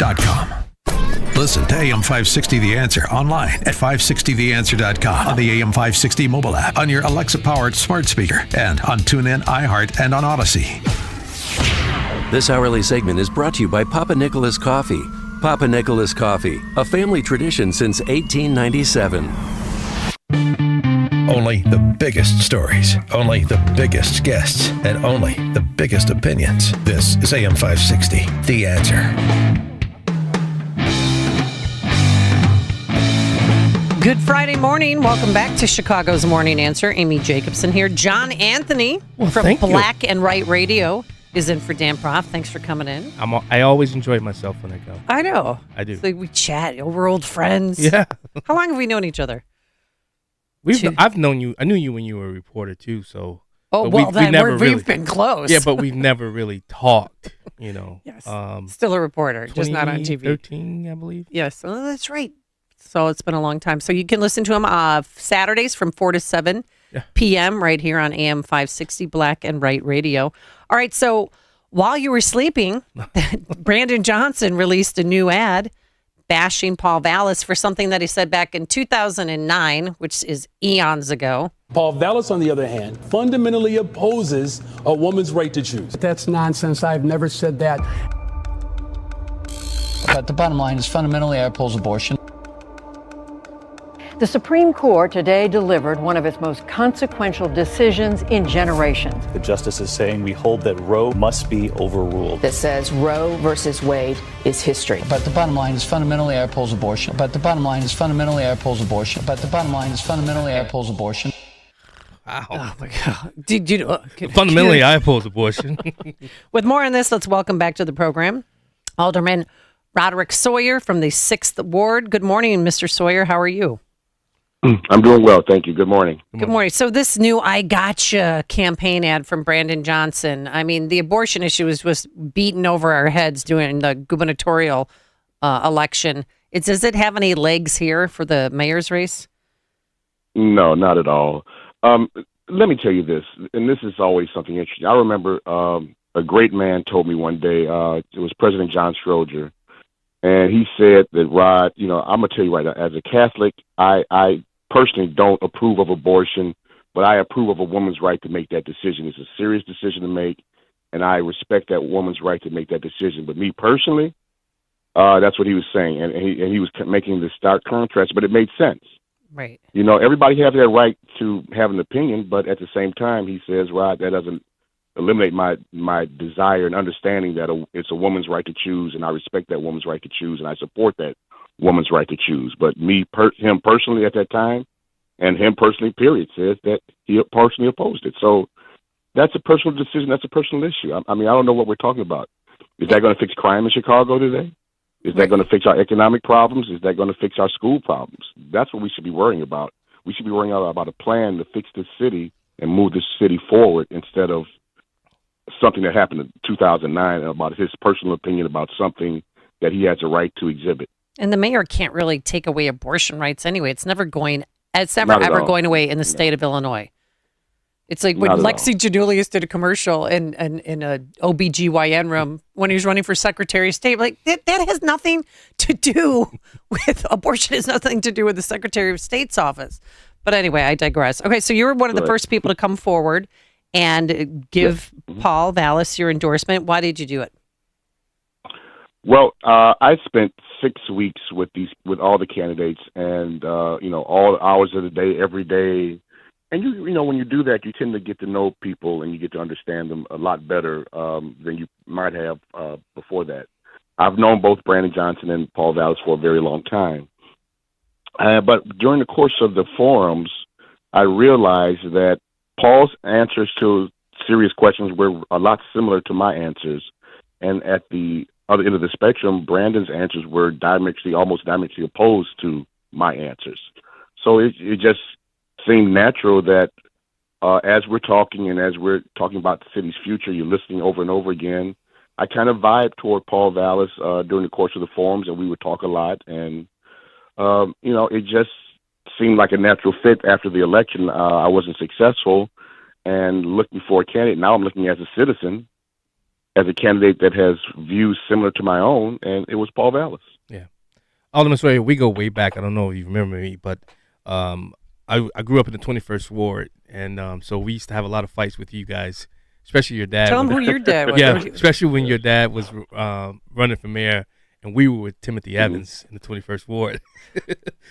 AM560theanswer.com. Listen to AM 560 The Answer online at 560theanswer.com, on the AM 560 mobile app, on your Alexa-powered smart speaker, and on TuneIn, iHeart, and on Odyssey. This hourly segment is brought to you by Papa Nicholas Coffee. Papa Nicholas Coffee, a family tradition since 1897. Only the biggest stories, only the biggest guests, and only the biggest opinions. This is AM 560, The Answer. Good Friday morning. Welcome back to Chicago's Morning Answer. Amy Jacobson here. John Anthony from Black and White Radio is in for Dan Prof. Thanks for coming in. I always enjoy myself when I go. I know. I do. It's like we chat. We're old friends. Yeah. How long have we known each other? I've known you. I knew you when you were a reporter too. So. Oh well, we've been close. Yeah, but we've never really talked. You know. Yes. Still a reporter, just not on TV. 13, I believe. Yes. Oh, that's right. So it's been a long time. So you can listen to him Saturdays from 4 to 7 p.m. right here on AM 560 Black and White Radio. All right. So while you were sleeping, Brandon Johnson released a new ad bashing Paul Vallis for something that he said back in 2009, which is eons ago. Paul Vallis, on the other hand, fundamentally opposes a woman's right to choose. That's nonsense. I've never said that. But the bottom line is fundamentally I oppose abortion. The Supreme Court today delivered one of its most consequential decisions in generations. The justice is saying we hold that Roe must be overruled. That says Roe versus Wade is history. But the bottom line is fundamentally I oppose abortion. But the bottom line is fundamentally I oppose abortion. But the bottom line is fundamentally I oppose abortion. Wow. Oh my God. Fundamentally, I oppose abortion. With more on this, let's welcome back to the program Alderman Roderick Sawyer from the 6th Ward. Good morning, Mr. Sawyer. How are you? I'm doing well, thank you. Good morning. Good morning. So this new I Gotcha campaign ad from Brandon Johnson, I mean, the abortion issue was beaten over our heads during the gubernatorial election. Does it have any legs here for the mayor's race? No, not at all. Let me tell you this, and this is always something interesting. I remember a great man told me one day, it was President John Schroeder, and he said that, Rod, I'm going to tell you right now, as a Catholic, I personally don't approve of abortion, but I approve of a woman's right to make that decision. It's a serious decision to make, and I respect that woman's right to make that decision. But me personally, that's what he was saying, and he was making this stark contrast, but it made sense. Right. Everybody has that right to have an opinion, but at the same time, he says, Rod, that doesn't eliminate my desire and understanding that it's a woman's right to choose, and I respect that woman's right to choose, and I support that woman's right to choose. But him personally at that time, and him personally, period, says that he personally opposed it. So that's a personal decision. That's a personal issue. I mean, I don't know what we're talking about. Is that going to fix crime in Chicago today? Is that going to fix our economic problems? Is that going to fix our school problems? That's what we should be worrying about. We should be worrying about a plan to fix this city and move this city forward instead of something that happened in 2009 about his personal opinion about something that he has a right to exhibit. And the mayor can't really take away abortion rights anyway. It's never ever going away in the state of Illinois. It's like when Lexi Janulius did a commercial in a OBGYN room when he was running for Secretary of State. Like that has nothing to do with abortion. Has nothing to do with the Secretary of State's office. But anyway, I digress. Okay, so you were one of the first people to come forward and give Paul Vallis your endorsement. Why did you do it? Well, I spent 6 weeks with all the candidates, and all hours of the day, every day. And when you do that, you tend to get to know people and you get to understand them a lot better than you might have before that. I've known both Brandon Johnson and Paul Vallis for a very long time, but during the course of the forums, I realized that Paul's answers to serious questions were a lot similar to my answers, and at the other end of the spectrum, Brandon's answers were almost diametrically opposed to my answers. So it just seemed natural that as we're talking and as we're talking about the city's future, you're listening over and over again. I kind of vibed toward Paul Vallis during the course of the forums, and we would talk a lot. And, it just seemed like a natural fit after the election. I wasn't successful and looking for a candidate. Now I'm looking as a citizen. as a candidate that has views similar to my own, and it was Paul Vallis. Yeah. Alderman Sawyer, we go way back. I don't know if you remember me, but I grew up in the 21st Ward, and so we used to have a lot of fights with you guys, especially your dad. Tell him who your dad was. Yeah, especially when your dad was running for mayor, and we were with Timothy Evans in the 21st Ward.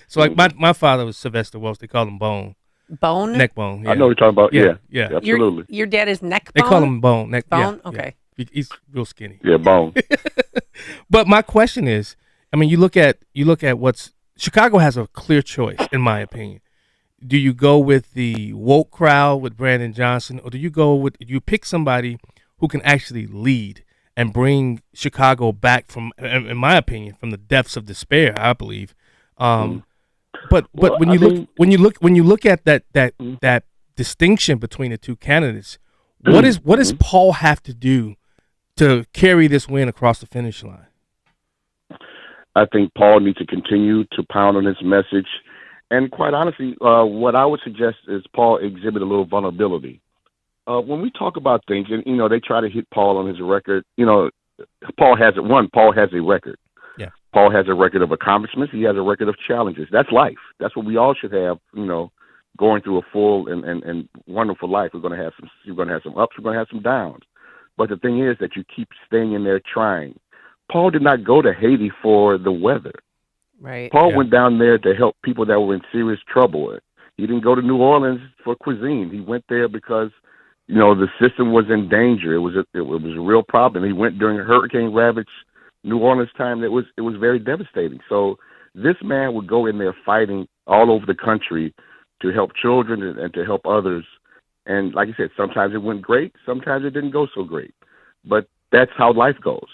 So like my father was Sylvester Welch. They call him Bone. Bone? Neck Bone. Yeah. I know what you're talking about. Yeah, yeah, absolutely. Your dad is Neck They Bone? call him Bone. Neck Bone? Yeah, okay. yeah. He's real skinny. Yeah, Bone. But my question is, I mean, you look at what's Chicago has a clear choice, in my opinion. Do you go with the woke crowd with Brandon Johnson, or do you pick somebody who can actually lead and bring Chicago back from, in my opinion, from the depths of despair? I believe. But when you look at that distinction between the two candidates, what does Paul have to do to carry this win across the finish line? I think Paul needs to continue to pound on his message. And quite honestly, what I would suggest is Paul exhibit a little vulnerability. When we talk about things, and, they try to hit Paul on his record, Paul has a record. Yeah. Paul has a record of accomplishments. He has a record of challenges. That's life. That's what we all should have, going through a full and wonderful life. We're going to have some ups. We're going to have some downs. But the thing is that you keep staying in there trying. Paul did not go to Haiti for the weather. Right. Paul went down there to help people that were in serious trouble. He didn't go to New Orleans for cuisine. He went there because, the system was in danger. It was a real problem. He went during a hurricane-ravaged New Orleans time. It was very devastating. So this man would go in there fighting all over the country to help children and to help others. And like I said, sometimes it went great. Sometimes it didn't go so great. But that's how life goes.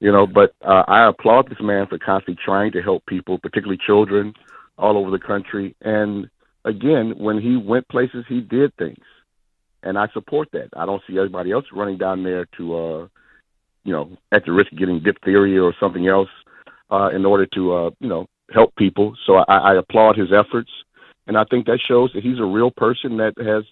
But I applaud this man for constantly trying to help people, particularly children, all over the country. And again, when he went places, he did things. And I support that. I don't see everybody else running down there to, at the risk of getting diphtheria or something else in order to, help people. So I applaud his efforts. And I think that shows that he's a real person that has,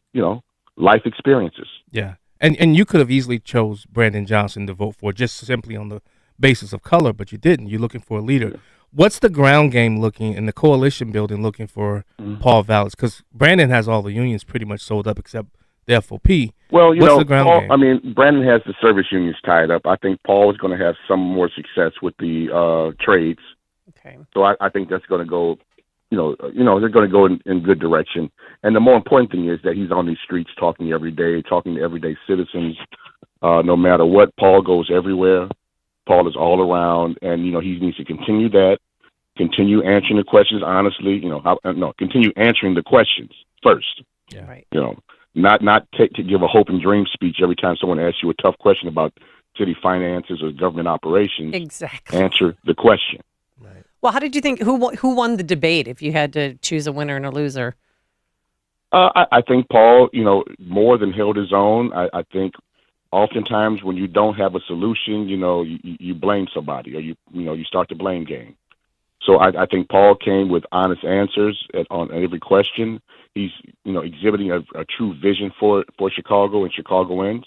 life experiences. Yeah. And you could have easily chose Brandon Johnson to vote for just simply on the basis of color, but you didn't. You're looking for a leader. Yeah. What's the ground game looking and the coalition building looking for Paul Vallis? Because Brandon has all the unions pretty much sold up except the FOP. Well, what's the ground game? I mean, Brandon has the service unions tied up. I think Paul is going to have some more success with the trades. Okay. So I think that's going to go, they're going to go in good direction. And the more important thing is that he's on these streets talking every day, talking to everyday citizens. No matter what, Paul goes everywhere. Paul is all around, and, he needs to continue that, continue answering the questions honestly, continue answering the questions first. Yeah. Right. Not to give a hope and dream speech every time someone asks you a tough question about city finances or government operations. Exactly. Answer the question. Right. Well, how did you think, who won the debate if you had to choose a winner and a loser? I think Paul, more than held his own. I think oftentimes when you don't have a solution, you blame somebody or you start the blame game. So I think Paul came with honest answers on every question. He's, exhibiting a true vision for Chicago and Chicagoans.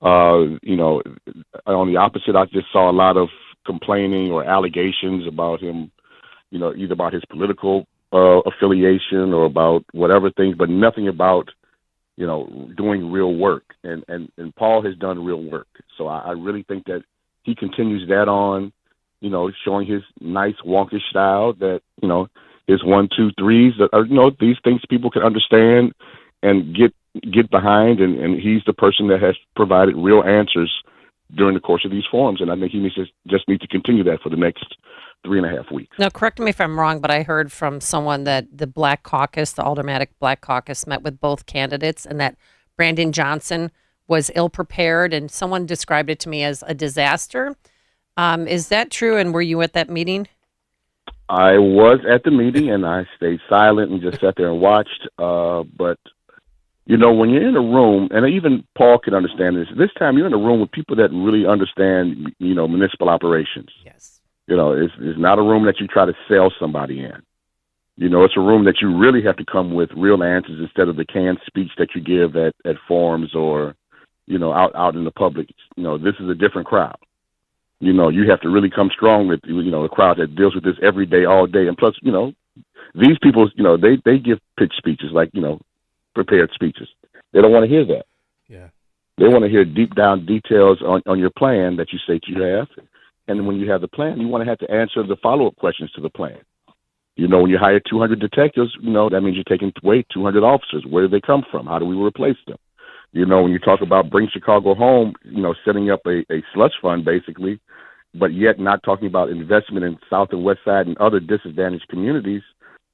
On the opposite, I just saw a lot of complaining or allegations about him, either about his political affiliation or about whatever things, but nothing about, doing real work. And Paul has done real work. So I really think that he continues that on, showing his nice wonkish style that, his 1, 2, 3s that are, these things people can understand and get behind. And he's the person that has provided real answers during the course of these forums. And I think he just needs to continue that for the next 3.5 weeks. Now, correct me if I'm wrong, but I heard from someone that the Black Caucus, the Aldermanic Black Caucus, met with both candidates and that Brandon Johnson was ill-prepared, and someone described it to me as a disaster. Is that true, and were you at that meeting? I was at the meeting, and I stayed silent and just sat there and watched. But, when you're in a room, and even Paul can understand this time you're in a room with people that really understand, municipal operations. Yes. It's not a room that you try to sell somebody in. It's a room that you really have to come with real answers instead of the canned speech that you give at forums or, out in the public. This is a different crowd. You have to really come strong with, a crowd that deals with this every day, all day. And plus, these people, they give pitch speeches, like, prepared speeches. They don't want to hear that. Yeah. They want to hear deep down details on your plan that you say you have. And when you have the plan, you want to have to answer the follow-up questions to the plan. When you hire 200 detectives, that means you're taking away 200 officers. Where do they come from? How do we replace them? When you talk about Bring Chicago Home, setting up a slush fund, basically, but yet not talking about investment in South and West Side and other disadvantaged communities,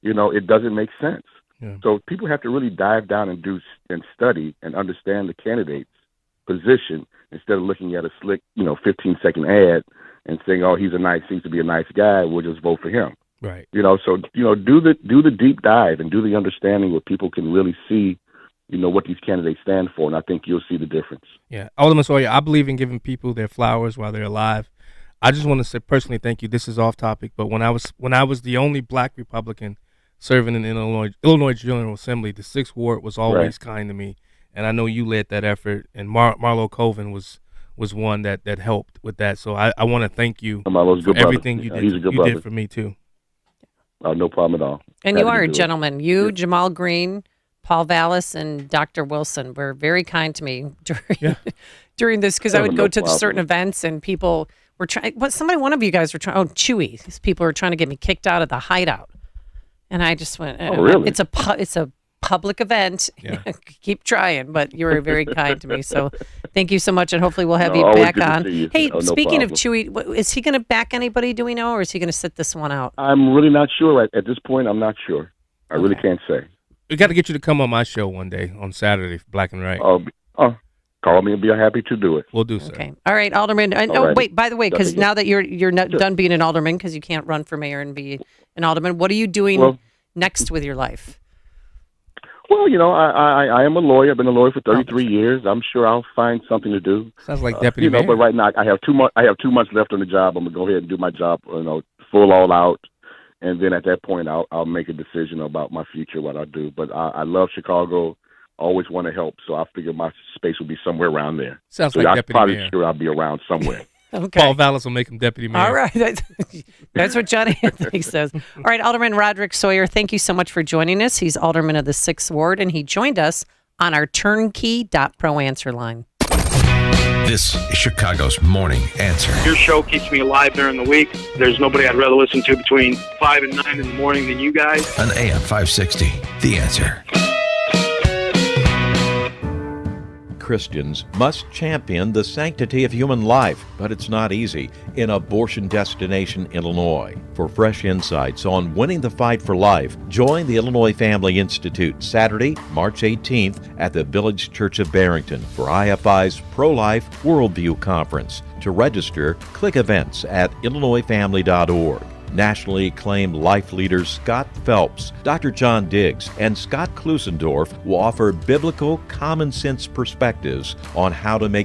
it doesn't make sense. Yeah. So people have to really dive down and study and understand the candidate's position instead of looking at a slick, 15-second ad and saying, oh, seems to be a nice guy, we'll just vote for him. Right. So, do the deep dive and do the understanding where people can really see, what these candidates stand for, and I think you'll see the difference. Yeah. Alderman Sawyer, I believe in giving people their flowers while they're alive. I just want to say personally thank you. This is off topic, but when I was the only black Republican serving in the Illinois General Assembly, the 6th Ward was always kind to me, and I know you led that effort, and Marlo Colvin was one that helped with that. So I want to thank you for everything you did for me too. No problem at all. And you are a gentleman. You, Jamal Green, Paul Vallis, and Dr. Wilson were very kind to me during this, because I would go to certain events and people were trying. One of you guys were trying. Oh, Chewy. These people were trying to get me kicked out of the hideout, and I just went. Oh, really? It's a public event. Yeah. Keep trying, but you were very kind to me. So thank you so much, and hopefully we'll have you back on. Hey, speaking of Chewy, is he going to back anybody? Do we know, or is he going to sit this one out? I'm really not sure. At this point, I'm not sure. I really can't say. We got to get you to come on my show one day on Saturday, Black and Right. Call me and be happy to do it. We'll do so. Okay. All right, Alderman. Wait, by the way, because now that you're not done being an alderman, because you can't run for mayor and be an alderman, what are you doing next with your life? Well, I am a lawyer. I've been a lawyer for 33 years. I'm sure I'll find something to do. Sounds like deputy mayor. But right now I have 2 months. I have 2 months left on the job. I'm gonna go ahead and do my job, full all out. And then at that point, I'll make a decision about my future, what I'll do. But I love Chicago, always want to help, so I figure my space will be somewhere around there. Sounds like deputy mayor. I'm probably sure I'll be around somewhere. Okay. Paul Vallis will make him deputy mayor. All right. That's what John Anthony says. All right, Alderman Roderick Sawyer, thank you so much for joining us. He's alderman of the 6th Ward, and he joined us on our turnkey.pro answer line. This is Chicago's Morning Answer. Your show keeps me alive during the week. There's nobody I'd rather listen to between 5 and 9 in the morning than you guys. On AM 560, The Answer. Christians must champion the sanctity of human life, but it's not easy in abortion destination Illinois. For fresh insights on winning the fight for life, join the Illinois Family Institute Saturday, March 18th at the Village Church of Barrington for IFI's Pro-Life Worldview Conference. To register, click events at illinoisfamily.org. Nationally acclaimed life leaders Scott Phelps, Dr. John Diggs, and Scott Klusendorf will offer biblical common sense perspectives on how to make